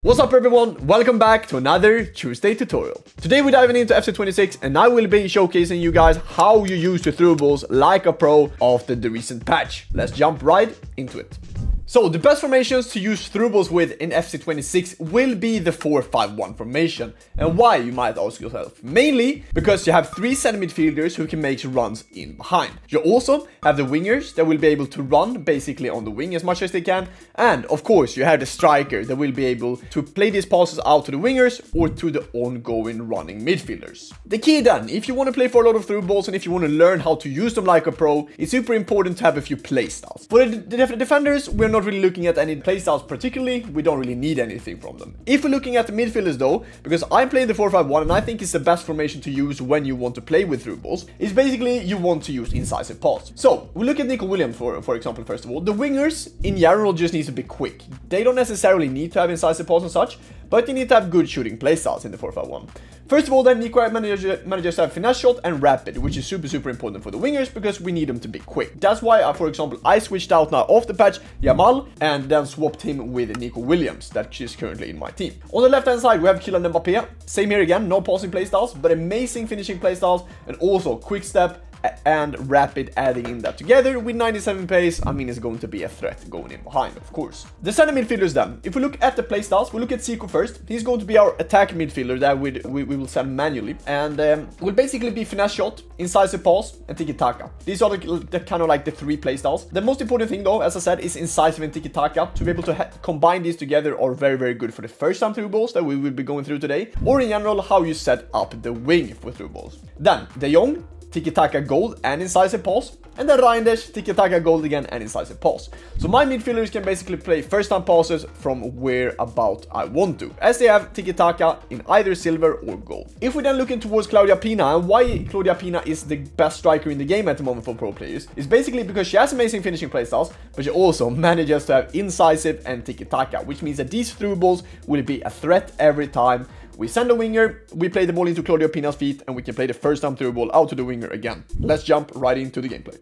What's up everyone, welcome back to another Tuesday tutorial. Today we're diving into FC26 and I will be showcasing you guys how you use the through balls like a pro after the recent patch. Let's jump right into it. So the best formations to use through balls with in FC26 will be the 4-5-1 formation. And why, you might ask yourself? Mainly because you have 3 center midfielders who can make runs in behind. You also have the wingers that will be able to run basically on the wing as much as they can. And of course you have the striker that will be able to play these passes out to the wingers or to the ongoing running midfielders. The key then, if you want to play for a lot of through balls and if you want to learn how to use them like a pro, it's super important to have a few playstyles. For the defenders, we're not really looking at any playstyles particularly. We don't really need anything from them. If we're looking at the midfielders though, because I'm playing the 4-5-1 and I think it's the best formation to use when you want to play with through balls, is basically you want to use incisive pass. So we look at Nico Williams for example. First of all, the wingers in general just need to be quick. They don't necessarily need to have incisive pass and such, but you need to have good shooting playstyles in the 4-5-1. First of all, then Nico manages to have finesse shot and rapid, which is super important for the wingers because we need them to be quick. That's why, for example, I switched out now off the patch Yamal and then swapped him with Nico Williams, that is currently in my team. On the left hand side, we have Kylian Mbappé. Same here again, no passing playstyles, but amazing finishing playstyles and also quick step and rapid adding in that together with 97 pace. I mean, it's going to be a threat going in behind, of course. The center midfielders then, if we look at the playstyles, we look at Zico first. He's going to be our attack midfielder that we will send manually, and will basically be finesse shot, incisive pass, and tiki-taka. These are the kind of like the 3 playstyles. The most important thing though, as I said, is incisive and tiki-taka. To be able to combine these together are very good for the first time through balls that we will be going through today, or in general how you set up the wing for through balls. Then De Jong, tiki-taka gold and incisive pass, and then Reinders, tiki-taka gold again and incisive pass. So my midfielders can basically play first time passes from where about I want to, as they have tiki-taka in either silver or gold. If we then look in towards Claudia Pina, and why Claudia Pina is the best striker in the game at the moment for pro players, is basically because she has amazing finishing playstyles, but she also manages to have incisive and tiki-taka, which means that these through balls will be a threat every time we send a winger, we play the ball into Claudia Pina's feet, and we can play the first time through ball out to the winger again. Let's jump right into the gameplay.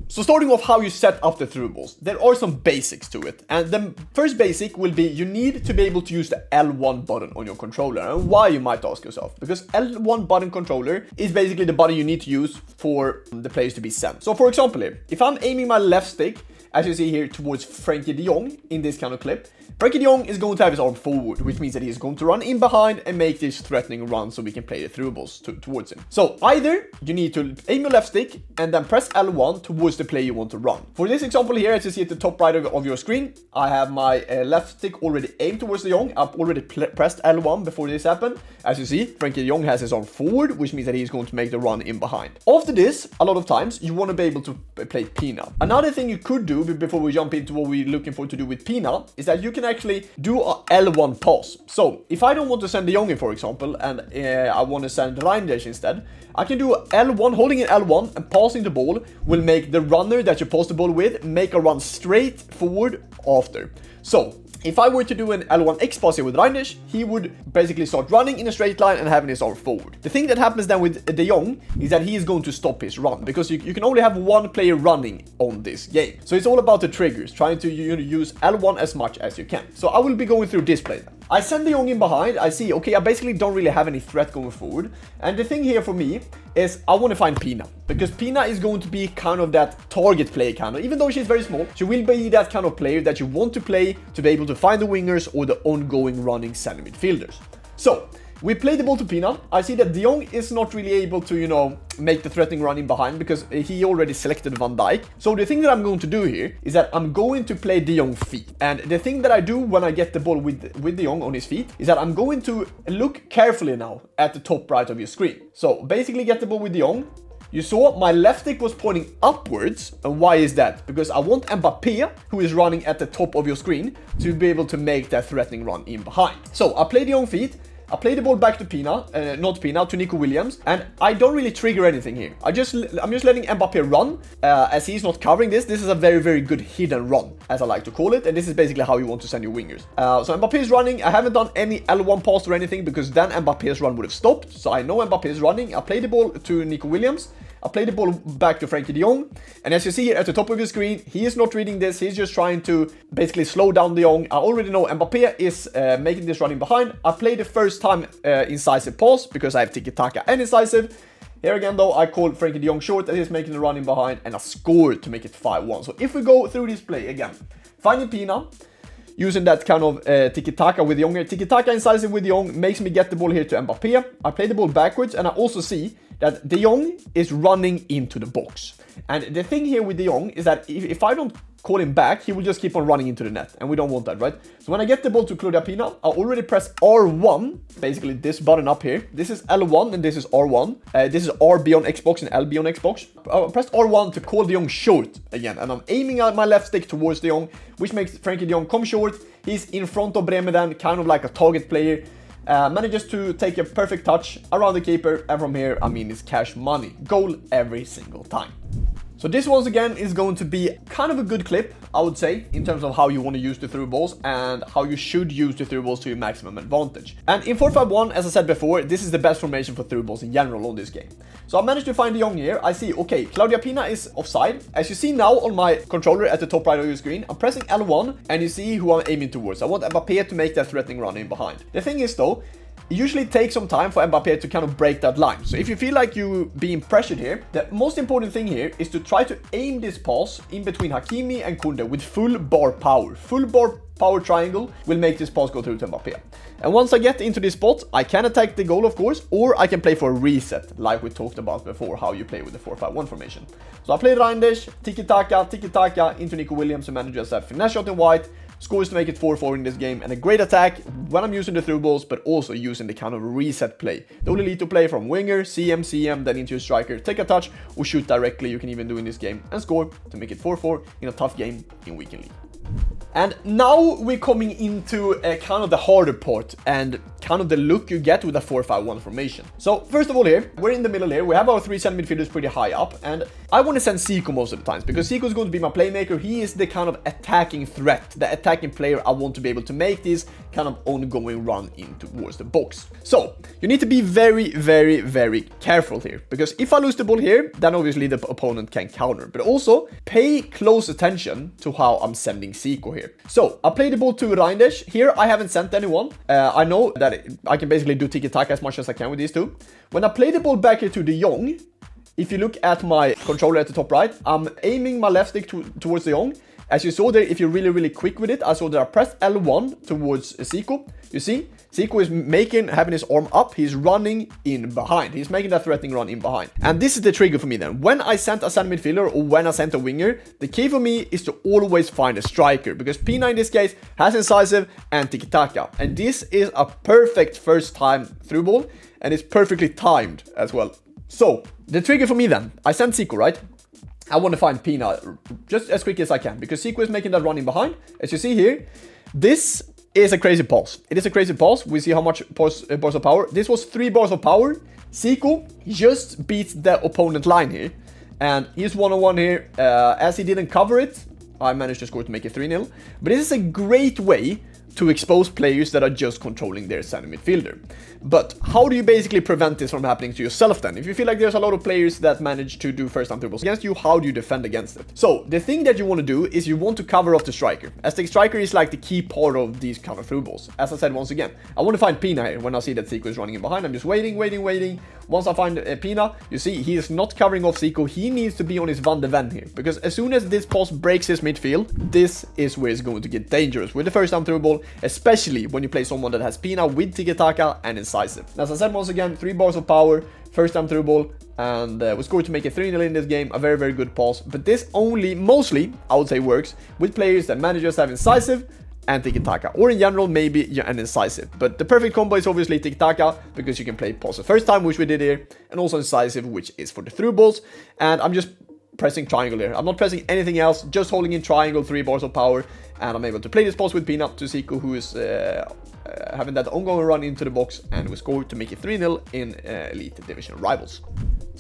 So starting off how you set up the through balls, there are some basics to it. And the first basic will be you need to be able to use the L1 button on your controller. And why, you might ask yourself? Because L1 button controller is basically the button you need to use for the players to be sent. So for example, if I'm aiming my left stick, as you see here, towards Frenkie de Jong in this kind of clip, Frenkie de Jong is going to have his arm forward, which means that he's going to run in behind and make this threatening run so we can play the through balls towards him. So either you need to aim your left stick and then press L1 towards the player you want to run. For this example here, as you see at the top right of your screen, I have my left stick already aimed towards de Jong. I've already pressed L1 before this happened. As you see, Frenkie de Jong has his arm forward, which means that he's going to make the run in behind. After this, a lot of times, you want to be able to play Pina. Another thing you could do before we jump into what we're looking for to do with Pina is that you can actually do a L1 pass. So if I don't want to send de Jong in, for example, and I want to send Reinders instead, I can do L1, holding in L1 and passing the ball will make the runner that you pass the ball with make a run straight forward after. So if I were to do an L1 X pass here with Reinders, he would basically start running in a straight line and having his arm forward. The thing that happens then with de Jong is that he is going to stop his run, because you can only have one player running on this game. So it's all about the triggers, trying to use L1 as much as you can. So I will be going through this play then. I send de Jong in behind. I see, okay, I basically don't really have any threat going forward. And the thing here for me is I want to find Pina, because Pina is going to be kind of that target player kind of, even though she's very small, she will be that kind of player that you want to play to be able to find the wingers or the ongoing running center midfielders. So we play the ball to Pina. I see that de Jong is not really able to, you know, make the threatening run in behind because he already selected Van Dijk. So the thing that I'm going to do here is that I'm going to play de Jong feet. And the thing that I do when I get the ball with de Jong on his feet is that I'm going to look carefully now at the top right of your screen. So basically get the ball with de Jong. You saw my left stick was pointing upwards, and why is that? Because I want Mbappé, who is running at the top of your screen, to be able to make that threatening run in behind. So I play de Jong feet, I play the ball back to Pina, to Nico Williams, and I don't really trigger anything here. I'm just letting Mbappé run, as he's not covering this. This is a very good hidden run, as I like to call it, and this is basically how you want to send your wingers. So Mbappé is running. I haven't done any L1 pass or anything, because then Mbappe's run would have stopped. So I know Mbappé is running. I play the ball to Nico Williams, I play the ball back to Frankie de Jong, and as you see here at the top of your screen, he is not reading this, he's just trying to basically slow down de Jong. I already know Mbappé is making this running behind. I play the first time incisive pass because I have tiki-taka and incisive. Here again though, I call Frankie de Jong short and he's making the running behind, and I scored to make it 5-1. So if we go through this play again, finding Pina, using that kind of tiki-taka with de Jong here. Tiki-taka incisive with de Jong makes me get the ball here to Mbappé. I play the ball backwards, and I also see that de Jong is running into the box. And the thing here with de Jong is that if I don't call him back, he will just keep on running into the net, and we don't want that, right? So when I get the ball to Claudia Pina, I already press R1, basically this button up here. This is L1 and this is R1. This is RB on Xbox and LB on Xbox. I pressed R1 to call de Jong short again, and I'm aiming at my left stick towards de Jong, which makes Frankie de Jong come short. He's in front of Bremen then, kind of like a target player. Manages to take a perfect touch around the keeper, and from here, I mean, it's cash money. Goal every single time. So this once again is going to be kind of a good clip, I would say, in terms of how you want to use the through balls and how you should use the through balls to your maximum advantage. And in 4-5-1, as I said before, this is the best formation for through balls in general on this game. So I managed to find de Jong here. I see, okay, Claudia Pina is offside. As you see now on my controller at the top right of your screen, I'm pressing L1 and you see who I'm aiming towards. I want Mbappé to make that threatening run in behind. The thing is though, it usually takes some time for Mbappé to kind of break that line. So if you feel like you being pressured here, the most important thing here is to try to aim this pass in between Hakimi and Kunde with full bar power. Full bar power triangle will make this pass go through to Mbappé. And once I get into this spot, I can attack the goal, of course, or I can play for a reset, like we talked about before, how you play with the 4-5-1 formation. So I play Reinders, tiki-taka into Nico Williams, who manages that finesse shot in white, scores to make it 4-4 in this game, and a great attack when I'm using the through balls, but also using the kind of reset play. The Ollelito play from winger, CM, then into a striker, take a touch, or shoot directly, you can even do in this game, and score to make it 4-4 in a tough game in Weekend League. And now we're coming into kind of the harder part and kind of the look you get with a 4-5-1 formation. So first of all here, we're in the middle here. We have our 3 center midfielders pretty high up, and I want to send Zico most of the times because Zico is going to be my playmaker. He is the kind of attacking threat, the attacking player I want to be able to make this kind of ongoing run in towards the box. So you need to be very careful here, because if I lose the ball here, then obviously the opponent can counter, but also pay close attention to how I'm sending Zico here. So I play the ball to Reinders. Here I haven't sent anyone. I know that I can basically do tiki-taka as much as I can with these two. When I play the ball back here to de Jong, if you look at my controller at the top right, I'm aiming my left stick towards de Jong. As you saw there, if you're really quick with it, I saw that I pressed L1 towards Zico. You see, Zico is having his arm up. He's running in behind. He's making that threatening run in behind. And this is the trigger for me then. When I sent a center midfielder or when I sent a winger, the key for me is to always find a striker, because Pina in this case has incisive and tiki-taka. And this is a perfect first time through ball, and it's perfectly timed as well. So the trigger for me then, I sent Zico, right? I want to find Pina just as quick as I can, because Zico is making that running behind. As you see here, this is a crazy pass. It is a crazy pass. We see how much bars of power. This was 3 bars of power. Zico just beats the opponent line here, and he's 1-on-1 here. As he didn't cover it, I managed to score to make it 3-0. But this is a great way to expose players that are just controlling their center midfielder. But how do you basically prevent this from happening to yourself then? If you feel like there's a lot of players that manage to do first time through balls against you, how do you defend against it? So the thing that you want to do is you want to cover off the striker, as the striker is like the key part of these kind of through balls. As I said once again, I want to find Pina here. When I see that Zico is running in behind, I'm just waiting. Once I find Pina, you see he is not covering off Zico. He needs to be on his Van de Ven here, because as soon as this pass breaks his midfield, this is where it's going to get dangerous with the first time through ball, especially when you play someone that has Pina with tiki-taka and incisive. As I said once again, 3 bars of power, first time through ball, and we scored to make it 3-0 in this game. A very good pass, but this mostly I would say works with players that managers have incisive and tiki-taka, or in general maybe an incisive. But the perfect combo is obviously tiki-taka, because you can play pass the first time, which we did here, and also incisive, which is for the through balls. And I'm just pressing triangle here. I'm not pressing anything else, just holding in triangle, 3 bars of power, and I'm able to play this pass with Pina to Zico, who is having that ongoing run into the box, and we scored to make it 3-0 in Elite Division Rivals.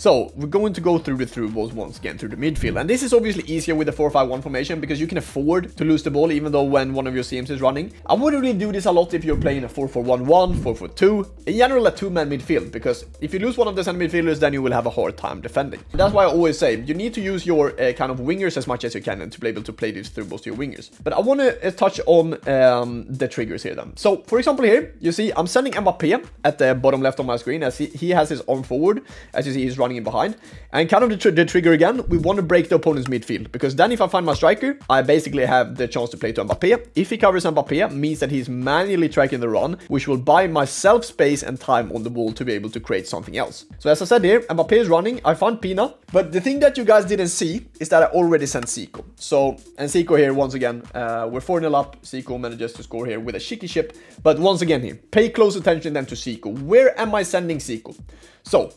So we're going to go through the through balls once again through the midfield. And this is obviously easier with the 4-5-1 formation because you can afford to lose the ball even though when one of your CMs is running. I wouldn't really do this a lot if you're playing a 4-4-1-1, 4-4-2, in general a two-man midfield, because if you lose one of the center midfielders, then you will have a hard time defending. And that's why I always say you need to use your kind of wingers as much as you can and to be able to play these through balls to your wingers. But I want to touch on the triggers here then. So for example here, you see I'm sending Mbappé at the bottom left on my screen as he has his arm forward. As you see, he's running in behind. And kind of the trigger again, we want to break the opponent's midfield, because then if I find my striker, I basically have the chance to play to Mbappé. If he covers Mbappé, means that he's manually tracking the run, which will buy myself space and time on the ball to be able to create something else. So as I said here, Mbappé is running, I found Pina, but the thing that you guys didn't see is that I already sent Zico. So, and Zico here once again, we're 4-0 up, Zico manages to score here with a cheeky chip, but once again here, pay close attention then to Zico. Where am I sending Zico? So,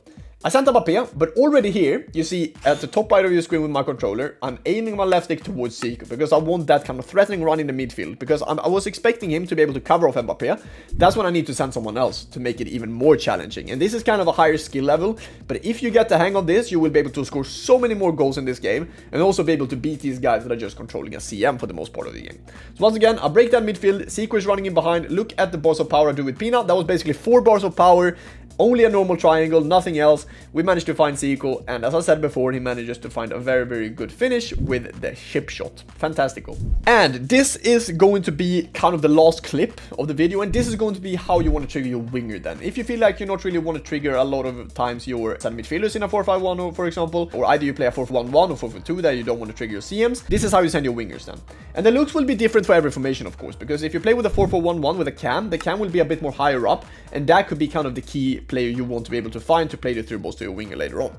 I sent Mbappé, but already here, you see at the top right of your screen with my controller, I'm aiming my left stick towards Zico because I want that kind of threatening run in the midfield, because I was expecting him to be able to cover off Mbappé. That's when I need to send someone else to make it even more challenging. And this is kind of a higher skill level, but if you get the hang of this, you will be able to score so many more goals in this game and also be able to beat these guys that are just controlling a CM for the most part of the game. So once again, I break that midfield, Zico is running in behind, look at the bars of power I do with Pina. That was basically 4 bars of power. Only a normal triangle, nothing else. We managed to find Zico, and as I said before, he manages to find a very, very good finish with the chip shot. Fantastical. And this is going to be kind of the last clip of the video, and this is going to be how you want to trigger your winger then. If you feel like you not really want to trigger a lot of times your center midfielders in a 4-5-1, for example, or either you play a 4-4-1-1 or 4-4-2 that you don't want to trigger your CMs, this is how you send your wingers then. And the looks will be different for every formation, of course, because if you play with a 4-4-1-1 with a cam, the cam will be a bit more higher up, and that could be kind of the key player you want to be able to find to play the through balls to your winger later on.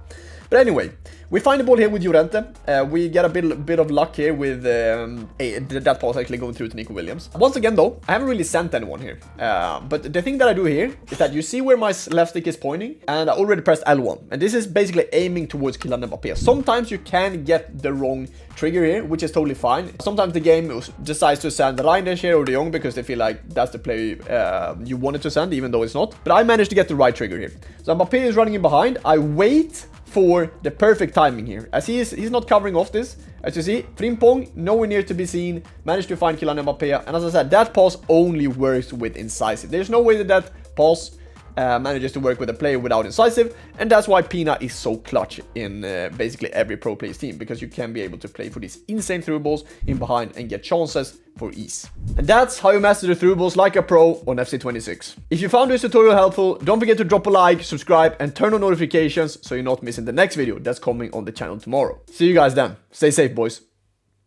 But anyway, we find the ball here with Llorente. We get a bit of luck here with that pass actually going through to Nico Williams. Once again though, I haven't really sent anyone here. But the thing that I do here is that you see where my left stick is pointing, and I already pressed L1. And this is basically aiming towards Kylian Mbappé. Sometimes you can get the wrong trigger here, which is totally fine. Sometimes the game decides to send Reinders here or De Jong because they feel like that's the player you wanted to send, even though it's not. But I managed to get the right trigger here. So Mbappé is running in behind. I wait for the perfect timing here, as he's not covering off this. As you see, Frimpong nowhere near to be seen, managed to find Kylian Mbappé, and as I said, that pass only works with incisive. There's no way that pass manages to work with a player without incisive, and that's why Pina is so clutch in basically every pro player's team, because you can be able to play for these insane through balls in behind and get chances for ease. And that's how you master the through balls like a pro on FC26. If you found this tutorial helpful, don't forget to drop a like, subscribe, and turn on notifications so you're not missing the next video that's coming on the channel tomorrow. See you guys then. Stay safe, boys.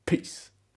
Peace.